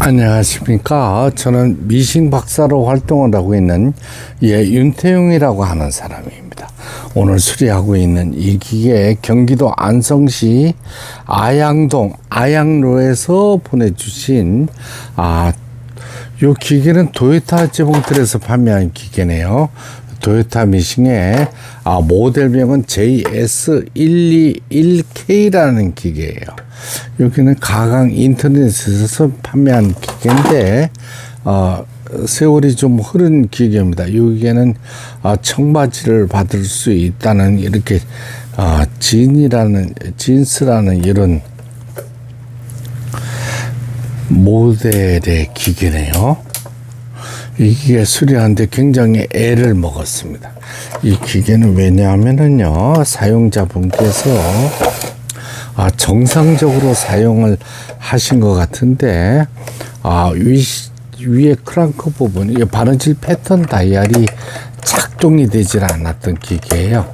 안녕하십니까. 저는 미싱 박사로 활동을 하고 있는 윤태용이라고 하는 사람입니다. 오늘 수리하고 있는 이 기계 경기도 안성시 아양동 아양로에서 보내주신 이 기계는 도요타 재봉틀에서 판매한 기계네요. 도요타 미싱의 모델명은 JS121K라는 기계예요. 여기는 가강 인터넷에서 판매한 기계인데 세월이 좀 흐른 기계입니다. 여기에는 청바지를 받을 수 있다는 이렇게 진스라는 이런 모델의 기계네요. 이 기계 수리하는데 굉장히 애를 먹었습니다. 이 기계는 왜냐하면은요, 사용자분께서 정상적으로 사용을 하신 것 같은데, 위에 크랑크 부분, 바느질 패턴 다이얼이 작동이 되질 않았던 기계예요.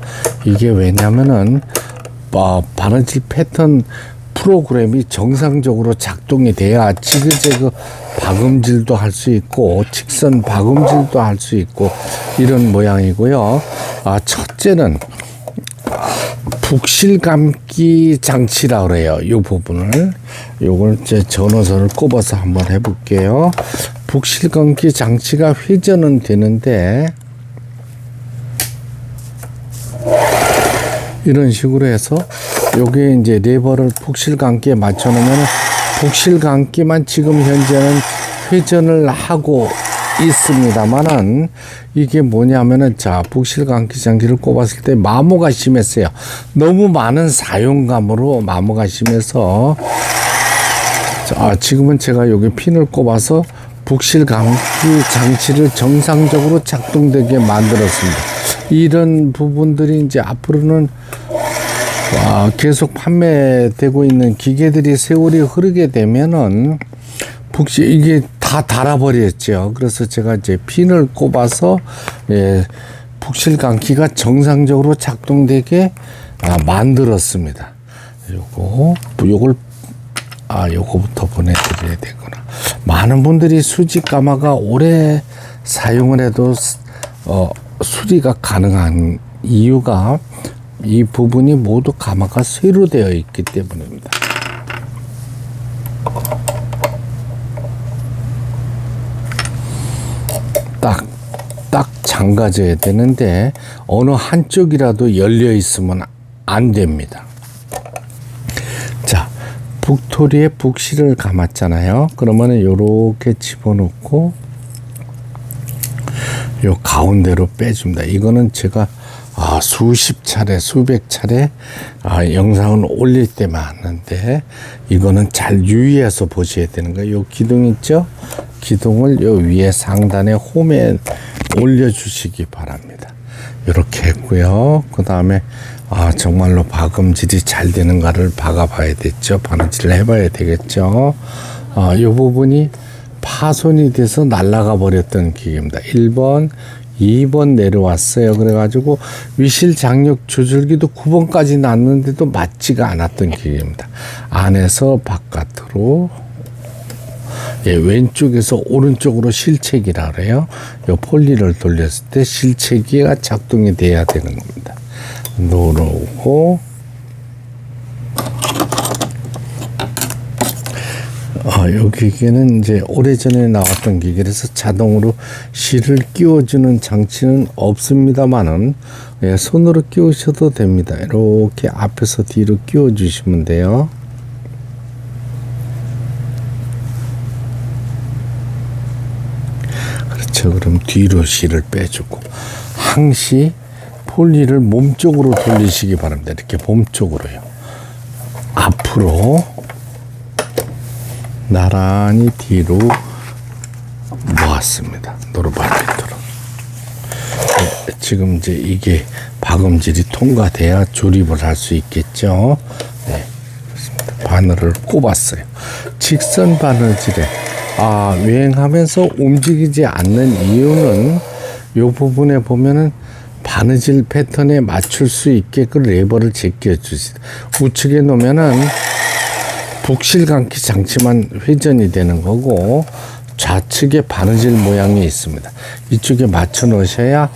이게 왜냐면은, 바느질 패턴 프로그램이 정상적으로 작동이 돼야 지그재그 박음질도 할 수 있고 직선 박음질도 할 수 있고 이런 모양이고요. 첫째는 북실 감기 장치라 그래요. 이 부분을 요걸 이제 전원선을 꼽아서 한번 해볼게요. 북실 감기 장치가 회전은 되는데 이런 식으로 해서 요게 이제 레버를 북실 감기에 맞춰 놓으면 북실 감기만 지금 현재는 회전을 하고 있습니다만은 이게 뭐냐면은 북실 감기 장치를 꼽았을 때 마모가 심했어요. 너무 많은 사용감으로 마모가 심해서 지금은 제가 여기 핀을 꼽아서 북실 감기 장치를 정상적으로 작동되게 만들었습니다. 이런 부분들이 이제 앞으로는 계속 판매되고 있는 기계들이 세월이 흐르게 되면은 이게 다 닳아버렸죠. 그래서 제가 이제 핀을 꼽아서 북실 감기가 정상적으로 작동되게 만들었습니다. 요거부터 보내드려야 되구나. 많은 분들이 수직 가마가 오래 사용을 해도 수리가 가능한 이유가 이 부분이 모두 가마가 쇠로 되어 있기 때문입니다. 딱 잠가져야 되는데 어느 한쪽이라도 열려 있으면 안 됩니다. 자, 북토리에 북실을 감았잖아요. 그러면은 요렇게 집어넣고 요 가운데로 빼줍니다. 이거는 제가 수십 차례, 수백 차례 영상을 올릴 때 많은데 이거는 잘 유의해서 보셔야 되는 거예요. 요 기둥 있죠? 기둥을 요 위에 상단에 홈에 올려주시기 바랍니다. 이렇게 했고요. 그 다음에 정말로 박음질이 잘 되는가를 박아봐야 되겠죠. 바느질을 해봐야 되겠죠. 요 부분이 파손이 돼서 날아가 버렸던 기계입니다. 1번, 2번 내려왔어요. 그래가지고 위실 장력 조절기도 9번까지 났는데도 맞지가 않았던 기계입니다. 안에서 바깥으로 왼쪽에서 오른쪽으로 실체기라 그래요. 요 폴리를 돌렸을 때 실체기가 작동이 돼야 되는 겁니다. 누르고 요 기계는 이제 오래전에 나왔던 기계라서 자동으로 실을 끼워주는 장치는 없습니다만은 손으로 끼우셔도 됩니다. 이렇게 앞에서 뒤로 끼워주시면 돼요. 그렇죠. 그럼 뒤로 실을 빼주고 항시 폴리를 몸쪽으로 돌리시기 바랍니다. 이렇게 몸쪽으로요. 앞으로 나란히 뒤로 모았습니다. 노르발 밑으로. 지금 이제 이게 박음질이 통과돼야 조립을 할 수 있겠죠. 네, 그렇습니다. 바늘을 꼽았어요. 직선 바느질에 유행하면서 움직이지 않는 이유는 이 부분에 보면은 바느질 패턴에 맞출 수 있게끔 레버를 제껴 주시다. 우측에 놓으면은 북실감기 장치만 회전이 되는 거고 좌측에 바느질 모양이 있습니다. 이쪽에 맞춰 놓으셔야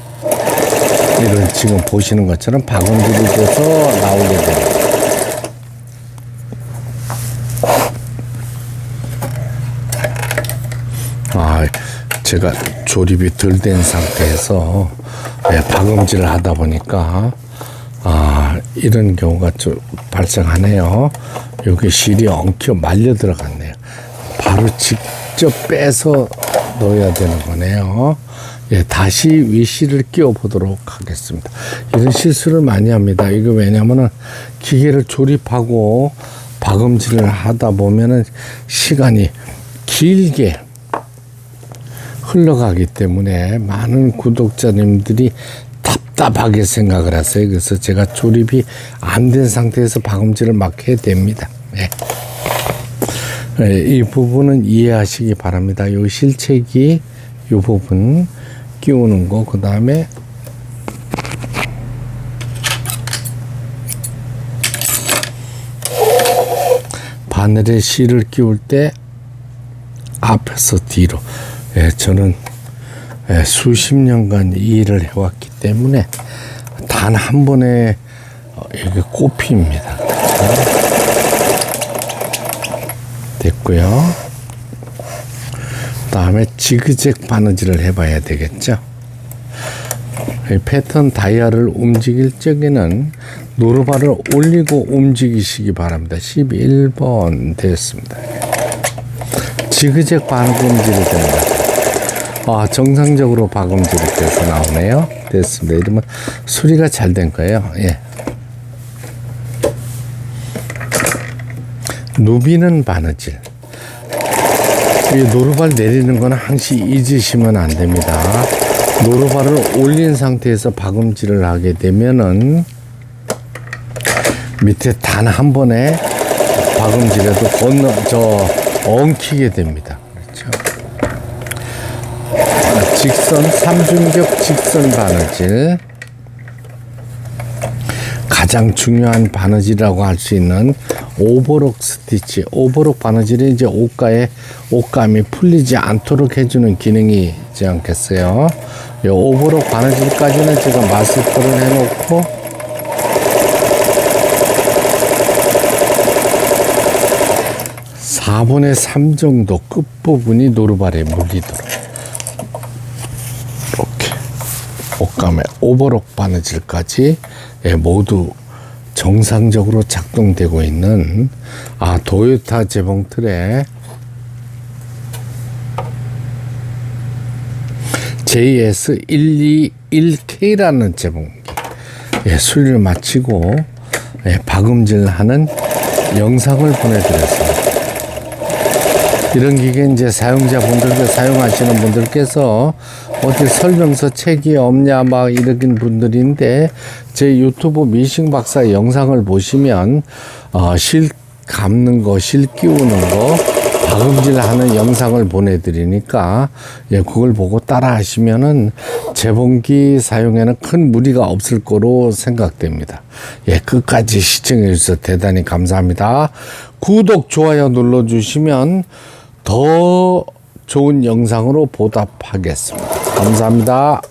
이런 지금 보시는 것처럼 박음질이 돼서 나오게 됩니다. 제가 조립이 덜 된 상태에서 박음질을 하다 보니까 이런 경우가 좀 발생하네요. 여기 실이 엉켜 말려 들어갔네요. 바로 직접 빼서 넣어야 되는 거네요. 다시 위실을 끼워 보도록 하겠습니다. 이런 실수를 많이 합니다. 이거 왜냐면은 기계를 조립하고 박음질을 하다 보면은 시간이 길게 흘러가기 때문에 많은 구독자님들이 답답하게 생각을 하세요. 그래서 제가 조립이 안 된 상태에서 박음질을 막 해야 됩니다. 이 부분은 이해하시기 바랍니다. 요 실체기 요 부분 끼우는 거, 그 다음에 바늘에 실을 끼울 때 앞에서 뒤로, 저는 수십 년간 이 일을 해왔기 때문에 단 한 번에 이게 꼽힙니다. 됐고요. 다음에 지그잭 바느질을 해봐야 되겠죠. 패턴 다이아를 움직일 적에는 노루발을 올리고 움직이시기 바랍니다. 11번 됐습니다. 지그잭 박음질이 됩니다. 정상적으로 박음질이 돼서 나오네요. 됐습니다. 이러면 수리가 잘 된 거예요. 누비는 바느질. 이 노루발 내리는 건 항시 잊으시면 안 됩니다. 노루발을 올린 상태에서 박음질을 하게 되면은 밑에 단 한 번에 박음질에도 엉키게 됩니다. 그렇죠. 직선, 삼중격 직선 바느질. 가장 중요한 바느질이라고 할 수 있는 오버록 스티치. 오버록 바느질이 이제 옷감이 풀리지 않도록 해주는 기능이 있지 않겠어요. 이 오버록 바느질까지는 제가 마스터를 해놓고 4분의 3 정도 끝부분이 노루발에 물리도록 이렇게 옷감에 오버록 바느질까지 모두 정상적으로 작동되고 있는 도요타 재봉틀의 JS121K라는 재봉기 수리를 마치고 박음질하는 영상을 보내드렸습니다. 이런 기계 이제 사용자분들, 사용하시는 분들께서 어디 설명서 책이 없냐 막 이러긴 분들인데 제 유튜브 미싱 박사 영상을 보시면 실 감는 거, 실 끼우는 거, 박음질 하는 영상을 보내드리니까 그걸 보고 따라 하시면은 재봉기 사용에는 큰 무리가 없을 거로 생각됩니다. 끝까지 시청해 주셔서 대단히 감사합니다. 구독, 좋아요 눌러주시면 더 좋은 영상으로 보답하겠습니다. 감사합니다.